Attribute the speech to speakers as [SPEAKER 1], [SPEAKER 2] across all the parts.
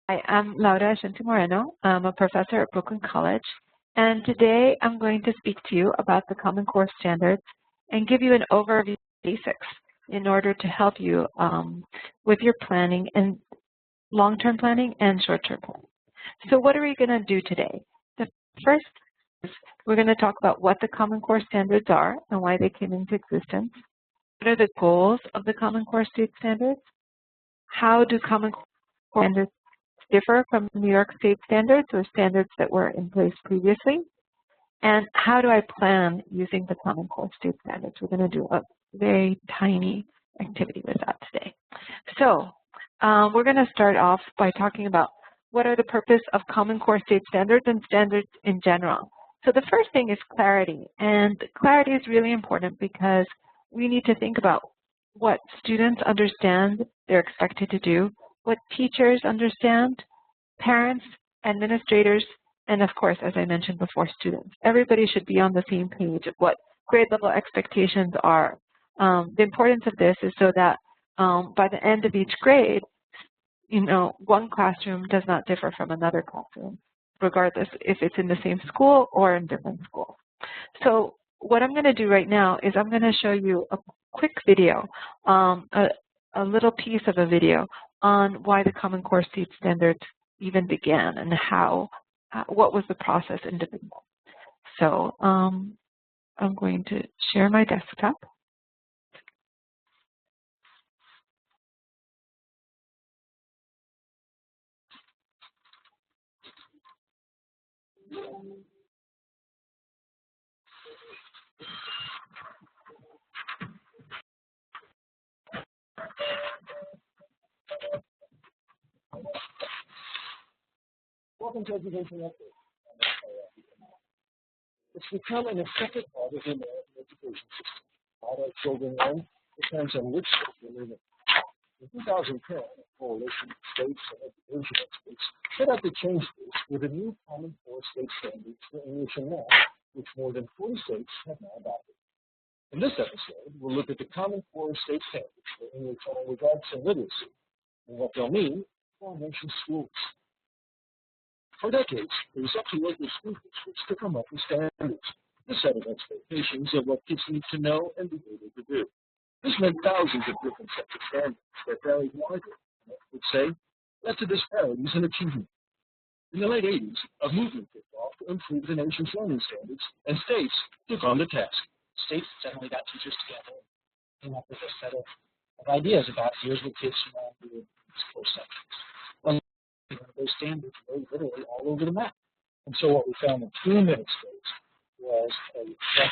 [SPEAKER 1] Hi, I'm Laura Moreno. I'm a professor at Brooklyn College, and today I'm going to speak to you about the Common Core standards and give you an overview of basics in order to help you with your planning and long-term planning and short-term planning. So what are we going to do today? The first is we're going to talk about what the Common Core standards are and why they came into existence. What are the goals of the Common Core state standards? How do Common Core standards differ from New York State standards or standards that were in place previously? And how do I plan using the Common Core state standards? We're going to do a very tiny activity with that today. So we're going to start off by talking about what are the purpose of Common Core state standards and standards in general. So the first thing is clarity, and clarity is really important because we need to think about what students understand they're expected to do, what teachers understand, parents, administrators, and of course, as I mentioned before, students. Everybody should be on the same page of what grade level expectations are. The importance of this is so that by the end of each grade, one classroom does not differ from another classroom, regardless if it's in the same school or in different schools. So what I'm going to do right now is I'm going to show you a quick video, a little piece of a video on why the Common Core state standards even began and what was the process in development. So I'm going to share my desktop.
[SPEAKER 2] Welcome to Education Update. It's become an effective part of the American education system. How our children learn depends on which state they live in. In 2010, a coalition of states and education experts set out to change this with a new Common Core state standards for English and math, which more than 40 states have now adopted. In this episode, we'll look at the Common Core state standards for English language arts and literacy and what they'll mean for our nation's schools. For decades, it was up to local school districts to come up with standards, the set of expectations of what kids need to know and be able to do. This meant thousands of different sets of standards that varied widely, and I would say, led to disparities in achievement. In the late 80s, a movement kicked off to improve the nation's learning standards, and states took on the task.
[SPEAKER 3] States suddenly got teachers together and came up with a set of ideas about here's what kids should learn to do in these core sections. Well, those standards were literally all over the map. And so what we found in 2 minute states was a set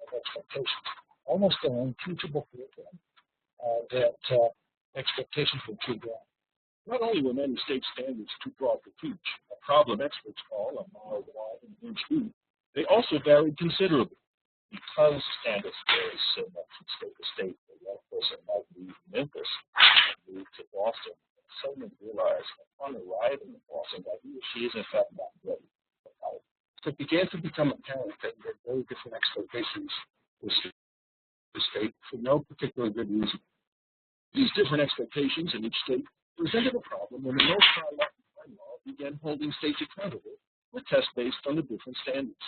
[SPEAKER 3] of expectations, almost an unteachable curriculum that expectations were too broad.
[SPEAKER 2] Not only were many state standards too broad to teach, a problem experts call a mile wide and inch deep, they also varied considerably. Because standards vary so much from state to state, that one person might leave Memphis and move to Boston, and suddenly realize upon arriving in Boston that he or she is in fact not ready for college. So it began to become apparent that we had very different expectations for the state for no particular good reason. These different expectations in each state presented a problem when the North Carolina law began holding states accountable for tests based on the different standards.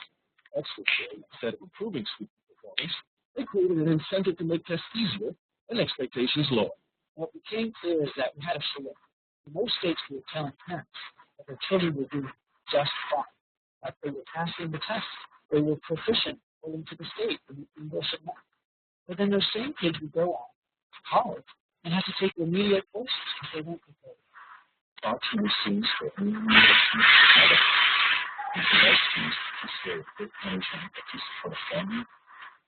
[SPEAKER 2] Experts say instead of improving student performance, they created an incentive to make tests easier and expectations lower.
[SPEAKER 3] What became clear is that we had a select. Most states were telling parents that their children would do just fine, that they were passing the test, they were proficient according to the state in English and math. But then those same kids would go on to college and have to take remedial courses because they weren't prepared.
[SPEAKER 4] Opportunities for innovation for family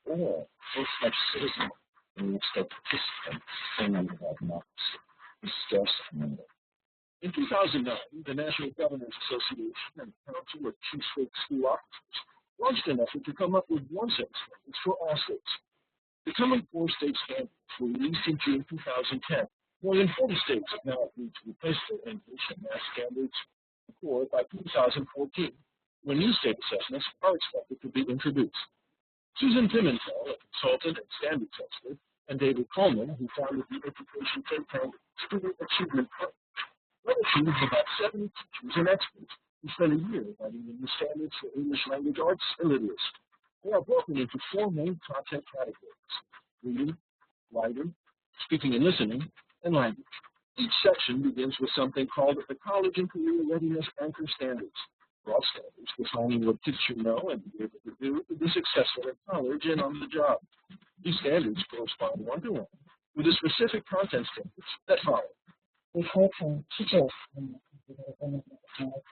[SPEAKER 4] or full-fledged citizen in which they participate in the democracy is scarce and limited.
[SPEAKER 2] In 2009, the National Governors Association and the Council of Chief State School Officers launched an effort to come up with one set of standards for all states. The Common Core state standards were released in June 2010. More than 40 states have now agreed to replace their English and math standards core by 2014, when new state assessments are expected to be introduced. Susan Pimentel, a consultant and standards expert, and David Coleman, who founded the education think tank Student Achievement Partners, Literacy is about 70 teachers and experts who spend a year writing the new standards for English language arts and literacy. They are broken into 4 main content categories: reading, writing, speaking and listening, and language. Each section begins with something called the College and Career Readiness Anchor Standards. Broad standards defining what kids should know and be able to do to be successful in college and on the job. These standards correspond one-to-one with the specific content standards that follow.
[SPEAKER 5] We've heard from teachers in the standards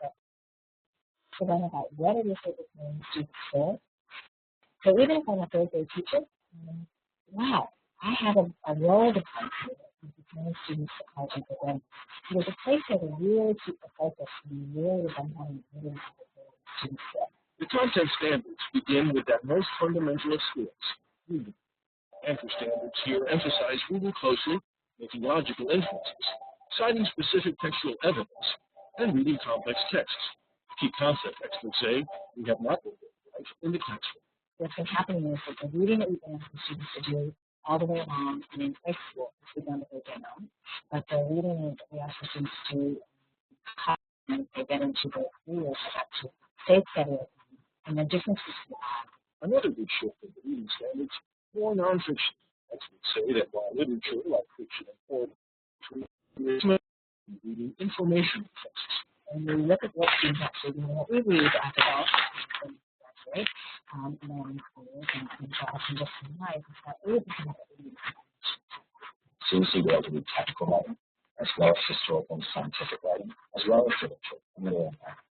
[SPEAKER 5] to learn about what it is that we're going to do. So even if I'm a third grade teacher, wow, I have a role to play here with the training students that I represent. There's a place where they really keep the focus and really learn how to really students there.
[SPEAKER 2] The content standards begin with that most fundamental of skills, reading. Anchor standards here emphasize reading closely, making logical inferences, citing specific textual evidence, and reading complex texts. Key concept experts say we have not been right in the classroom.
[SPEAKER 5] What's been happening is that the reading that we've been asking students to do all the way along and in high school has begun to go down. But the reading that we ask the students to do and they get into the careers have to stay steady and the differences we have.
[SPEAKER 2] Another big shift in the reading standards, more nonfiction. Experts say that while literature like fiction and poetry is reading information texts.
[SPEAKER 5] And we look at what students actually do, what we read after all, and graduate, and then in schools and jobs and just in life, is that we become reading.
[SPEAKER 4] Students need to be able to read technical writing, as well as historical and scientific writing, as well as literature and literary writing.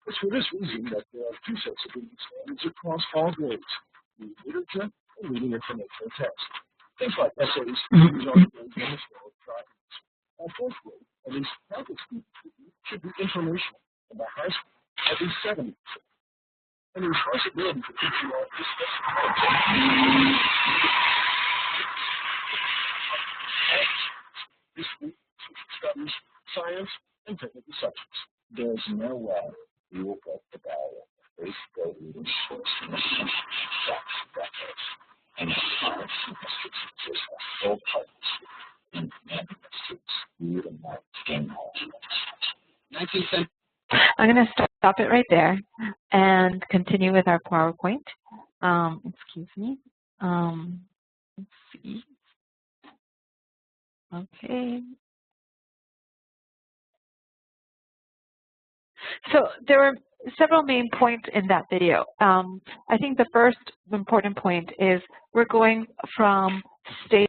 [SPEAKER 2] It's for this reason that there are 2 sets of reading standards across all grades, reading literature and reading information text. Things like essays, news articles, and historical documents. By 4th grade, at least half of students should be informational, and by high school, at least 70%. And the responsibility for teaching all this history, social studies, science, and technical subjects.
[SPEAKER 4] There's no way we will break the barrier of 8th grade reading skills in the decades. And as far as history teachers are full partnership in commanding the students read and write to gain knowledge of history.
[SPEAKER 1] I'm going to stop it right there and continue with our PowerPoint. Excuse me. Let's see. Okay. So there were several main points in that video. I think the first important point is we're going from state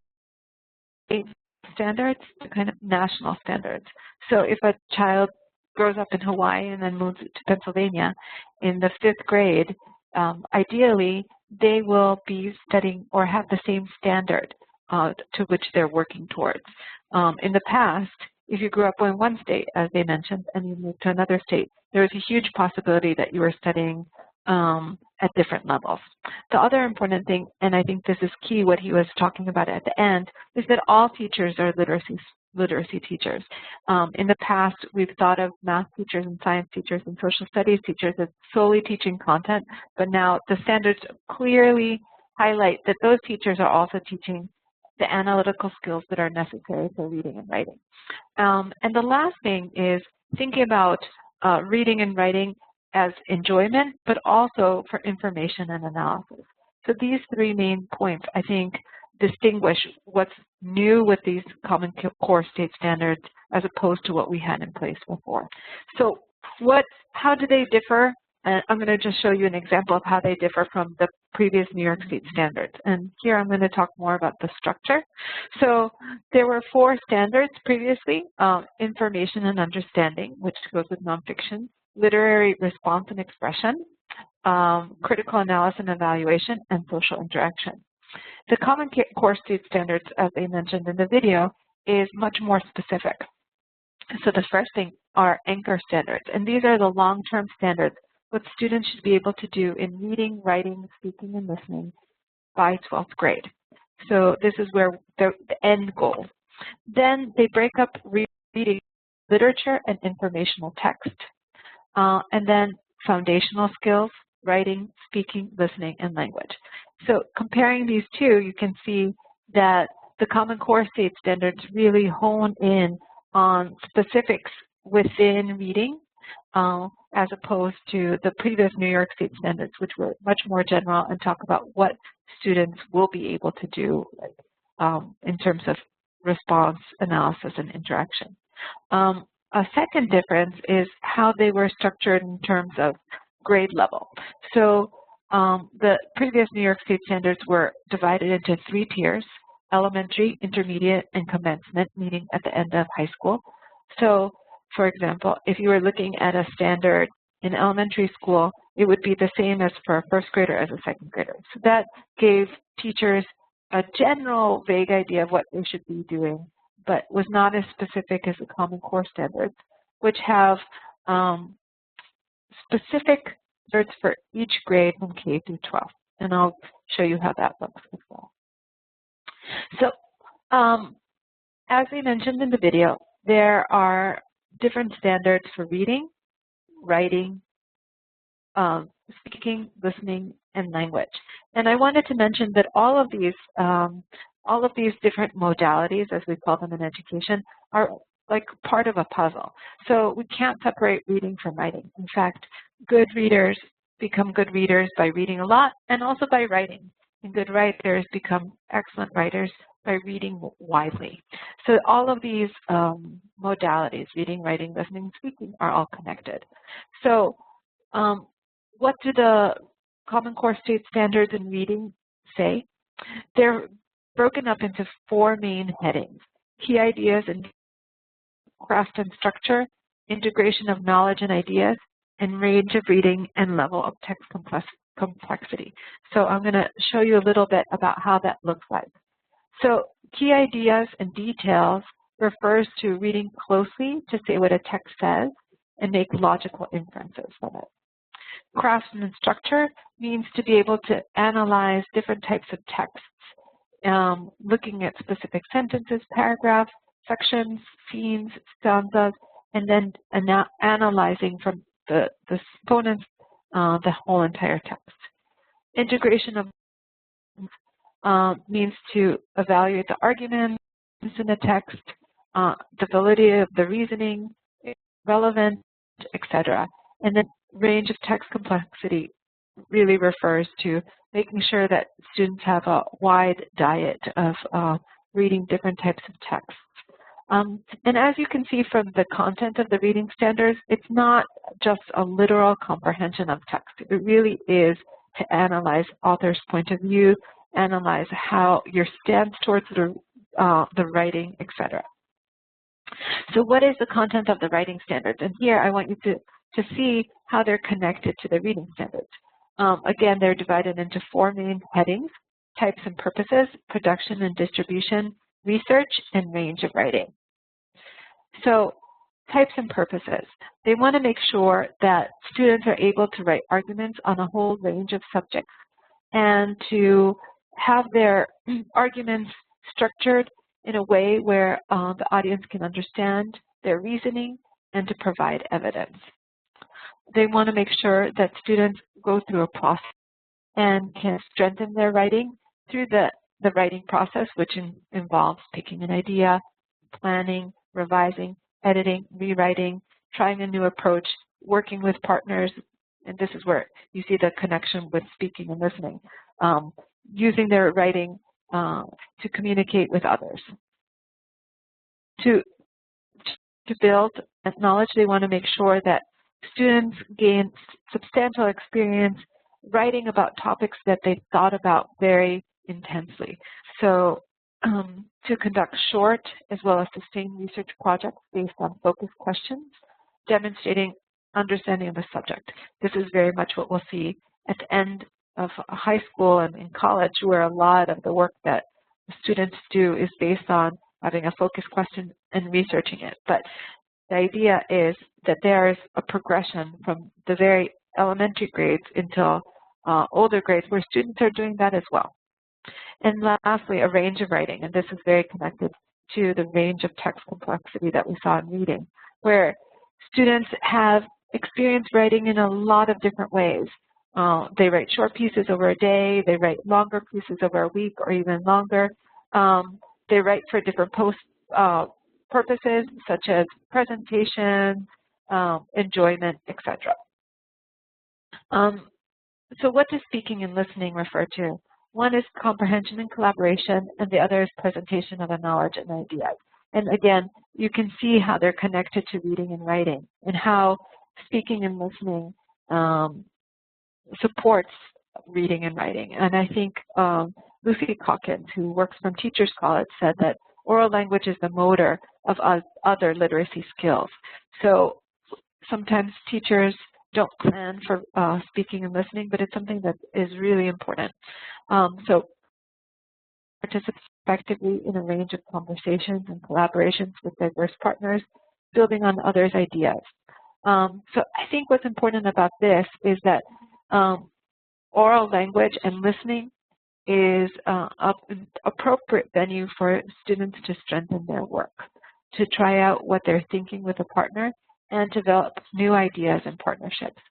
[SPEAKER 1] standards to kind of national standards. So if a child grows up in Hawaii and then moves to Pennsylvania in the 5th grade, ideally they will be studying or have the same standard to which they're working towards. In the past, if you grew up in one state, as they mentioned, and you moved to another state, there was a huge possibility that you were studying at different levels. The other important thing, and I think this is key, what he was talking about at the end, is that all teachers are literacy teachers. In the past, we've thought of math teachers and science teachers and social studies teachers as solely teaching content, but now the standards clearly highlight that those teachers are also teaching the analytical skills that are necessary for reading and writing. And the last thing is thinking about reading and writing as enjoyment, but also for information and analysis. So these 3 main points, I think, distinguish what's new with these Common Core State Standards as opposed to what we had in place before. So how do they differ? And I'm going to just show you an example of how they differ from the previous New York State standards. And here I'm going to talk more about the structure. So there were 4 standards previously: information and understanding, which goes with nonfiction, literary response and expression, critical analysis and evaluation, and social interaction. The Common Core State Standards, as they mentioned in the video, is much more specific. So the first thing are anchor standards, and these are the long-term standards, what students should be able to do in reading, writing, speaking, and listening by 12th grade. So this is where the end goal. Then they break up reading literature and informational text. And then foundational skills, writing, speaking, listening, and language. So comparing these 2, you can see that the Common Core State Standards really hone in on specifics within reading, as opposed to the previous New York State standards, which were much more general and talk about what students will be able to do in terms of response, analysis, and interaction. A second difference is how they were structured in terms of grade level. So the previous New York State standards were divided into 3 tiers: elementary, intermediate, and commencement, meaning at the end of high school. So, for example, if you were looking at a standard in elementary school, it would be the same as for a first grader as a second grader. So that gave teachers a general vague idea of what they should be doing, but was not as specific as the Common Core standards, which have specific standards for each grade from K through 12. And I'll show you how that looks as well. So as we mentioned in the video, there are different standards for reading, writing, speaking, listening, and language. And I wanted to mention that all of these different modalities, as we call them in education, are like part of a puzzle. So we can't separate reading from writing. In fact, good readers become good readers by reading a lot and also by writing. And good writers become excellent writers by reading widely. So all of these modalities, reading, writing, listening, and speaking, are all connected. So what do the Common Core State Standards in reading say? They're broken up into 4 main headings: key ideas and craft and structure, integration of knowledge and ideas, and range of reading and level of text complexity. So I'm going to show you a little bit about how that looks like. So key ideas and details refers to reading closely to say what a text says and make logical inferences from it. Craft and structure means to be able to analyze different types of texts, looking at specific sentences, paragraphs, sections, scenes, stanzas, and then analyzing from the components the whole entire text. Integration of means to evaluate the arguments in the text, the validity of the reasoning, relevant, etc. And then range of text complexity really refers to making sure that students have a wide diet of reading different types of texts. And as you can see from the content of the reading standards, it's not just a literal comprehension of text. It really is to analyze author's point of view, analyze how your stance towards the writing, etc. So what is the content of the writing standards? And here I want you to see how they're connected to the reading standards. Again, they're divided into 4 main headings: types and purposes, production and distribution, research, and range of writing. So types and purposes. They want to make sure that students are able to write arguments on a whole range of subjects and to have their arguments structured in a way where the audience can understand their reasoning and to provide evidence. They want to make sure that students go through a process and can strengthen their writing through the writing process, which involves picking an idea, planning, revising, editing, rewriting, trying a new approach, working with partners, and this is where you see the connection with speaking and listening, using their writing to communicate with others. To build knowledge, they want to make sure that students gain substantial experience writing about topics that they've thought about very intensely. So to conduct short as well as sustained research projects based on focused questions, demonstrating understanding of the subject. This is very much what we'll see at the end of high school and in college, where a lot of the work that students do is based on having a focused question and researching it. But the idea is that there is a progression from the very elementary grades until older grades where students are doing that as well. And lastly, a range of writing, and this is very connected to the range of text complexity that we saw in reading, where students have experienced writing in a lot of different ways. They write short pieces over a day, they write longer pieces over a week or even longer. They write for different purposes such as presentation, enjoyment, etc. So what does speaking and listening refer to? One is comprehension and collaboration, and the other is presentation of a knowledge and ideas. And again, you can see how they're connected to reading and writing, and how speaking and listening supports reading and writing. And I think Lucy Calkins, who works from Teachers College, said that oral language is the motor of other literacy skills. So sometimes teachers don't plan for speaking and listening, but it's something that is really important. So participate effectively in a range of conversations and collaborations with diverse partners, building on others' ideas. So I think what's important about this is that oral language and listening is an appropriate venue for students to strengthen their work, to try out what they're thinking with a partner, and develop new ideas and partnerships.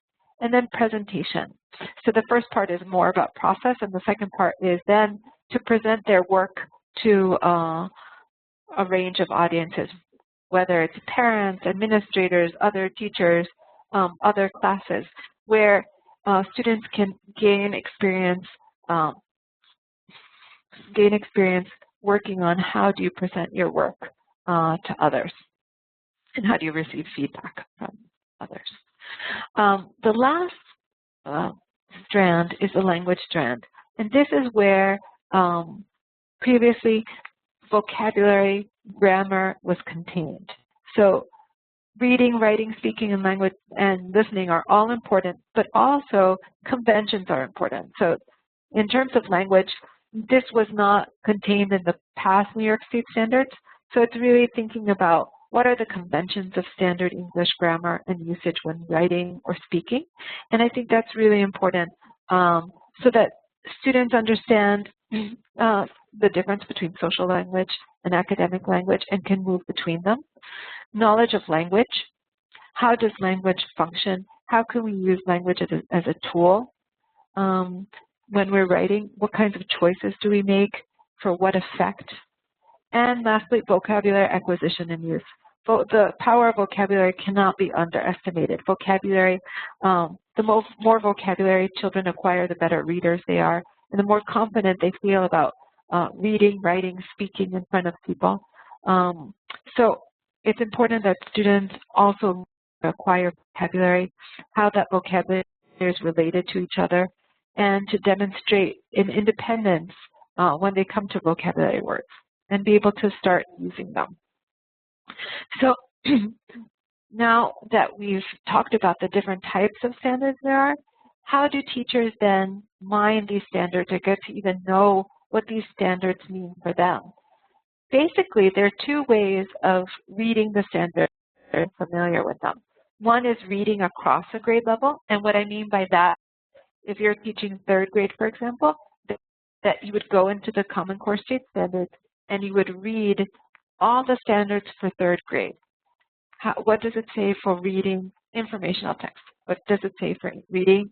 [SPEAKER 1] And then presentation. So the first part is more about process, and the second part is then to present their work to a range of audiences, whether it's parents, administrators, other teachers, other classes, where students can gain experience working on how do you present your work to others, and how do you receive feedback from others. The last strand is the language strand, and this is where previously vocabulary, grammar was contained. So reading, writing, speaking, and language and listening are all important, but also conventions are important. So in terms of language, this was not contained in the past New York State standards. So it's really thinking about what are the conventions of standard English grammar and usage when writing or speaking. And I think that's really important so that students understand the difference between social language and academic language and can move between them. Knowledge of language. How does language function? How can we use language as a tool when we're writing? What kinds of choices do we make? For what effect? And lastly, vocabulary acquisition and use. The power of vocabulary cannot be underestimated. Vocabulary, the more vocabulary children acquire, the better readers they are, and the more confident they feel about reading, writing, speaking in front of people. So it's important that students also acquire vocabulary, how that vocabulary is related to each other, and to demonstrate an independence when they come to vocabulary words and be able to start using them. So now that we've talked about the different types of standards there are, how do teachers then mine these standards or get to even know what these standards mean for them? Basically, there are two ways of reading the standards and familiar with them. One is reading across a grade level, and what I mean by that, if you're teaching third grade, for example, that you would go into the Common Core State Standards and you would read all the standards for third grade. What does it say for reading informational text? What does it say for reading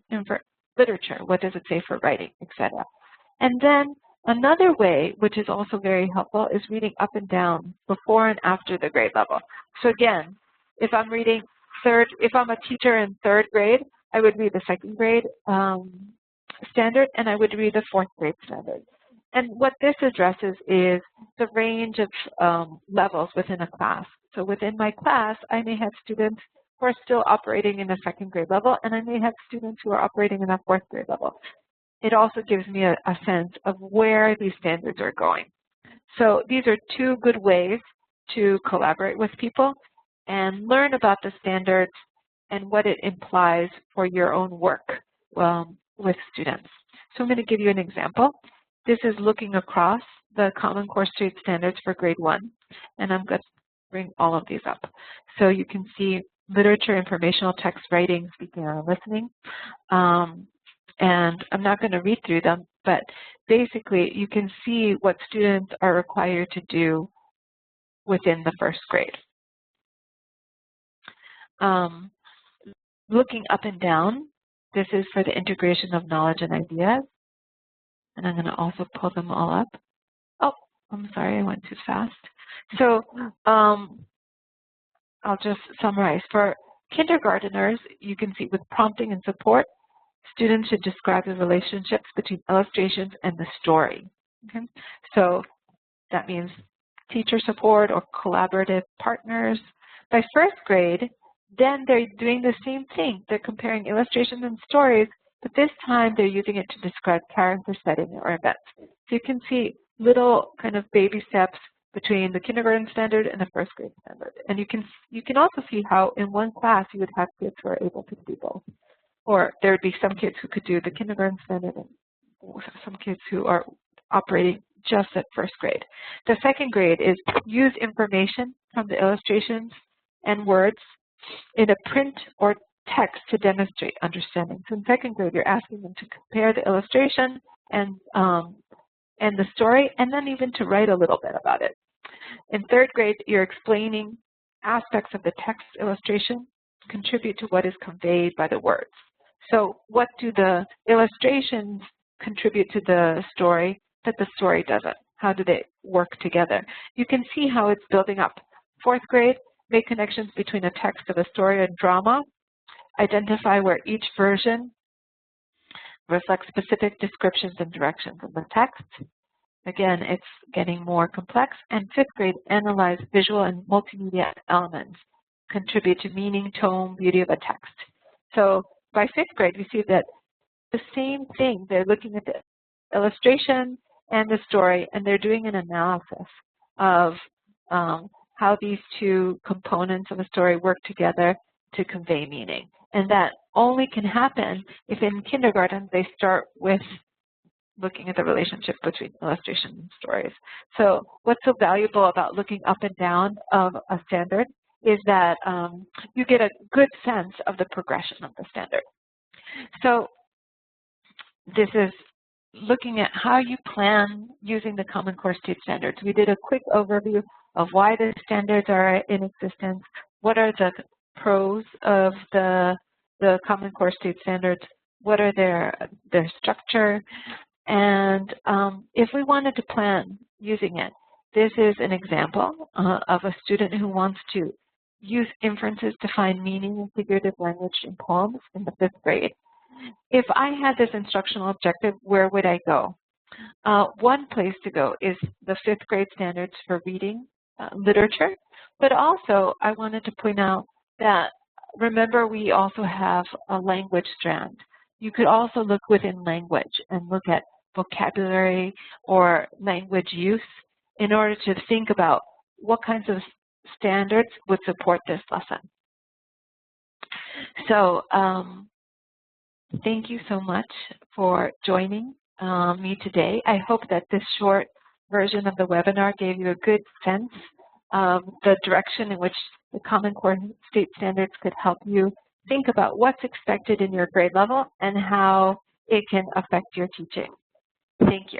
[SPEAKER 1] literature? What does it say for writing, etc.? And then another way, which is also very helpful, is reading up and down before and after the grade level. So again, if I'm a teacher in third grade, I would read the second grade standard, and I would read the fourth grade standard. And what this addresses is the range of levels within a class. So within my class, I may have students who are still operating in a second grade level, and I may have students who are operating in a fourth grade level. It also gives me a sense of where these standards are going. So these are two good ways to collaborate with people and learn about the standards and what it implies for your own work with students. So I'm going to give you an example. This is looking across the Common Core State Standards for grade 1, and I'm going to bring all of these up. So you can see literature, informational text, writing, speaking, and listening. And I'm not going to read through them, but basically you can see what students are required to do within the first grade. Looking up and down, this is for the integration of knowledge and ideas. And I'm going to also pull them all up. Oh, I'm sorry, I went too fast. So I'll just summarize. For kindergarteners, you can see with prompting and support, students should describe the relationships between illustrations and the story. Okay? So that means teacher support or collaborative partners. By first grade, then they're doing the same thing. They're comparing illustrations and stories, but this time they're using it to describe character, setting, or events. So you can see little kind of baby steps between the kindergarten standard and the first grade standard. And you can also see how in one class you would have kids who are able to do both. Or there would be some kids who could do the kindergarten standard and some kids who are operating just at first grade. The second grade is use information from the illustrations and words in a print or text to demonstrate understanding. So in second grade, you're asking them to compare the illustration and the story, and then even to write a little bit about it. In third grade, you're explaining aspects of the text illustration contribute to what is conveyed by the words. So what do the illustrations contribute to the story that the story doesn't? How do they work together? You can see how it's building up. Fourth grade, make connections between a text of a story and drama. Identify where each version reflects specific descriptions and directions in the text. Again, it's getting more complex. And fifth grade, analyze visual and multimedia elements, contribute to meaning, tone, beauty of a text. So by fifth grade, we see that the same thing. They're looking at the illustration and the story, and they're doing an analysis of how these two components of a story work together to convey meaning. And that only can happen if in kindergarten they start with looking at the relationship between illustration and stories. So what's so valuable about looking up and down of a standard is that you get a good sense of the progression of the standard. So this is looking at how you plan using the Common Core State Standards. We did a quick overview of why the standards are in existence, what are the pros of the Common Core State Standards, what are their structure, and if we wanted to plan using it, this is an example of a student who wants to use inferences to find meaning in figurative language in poems in the fifth grade. If I had this instructional objective, where would I go? One place to go is the fifth grade standards for reading literature, but also I wanted to point out that, remember, we also have a language strand. You could also look within language and look at vocabulary or language use in order to think about what kinds of standards would support this lesson. So thank you so much for joining me today. I hope that this short version of the webinar gave you a good sense of the direction in which the Common Core State Standards could help you think about what's expected in your grade level and how it can affect your teaching. Thank you.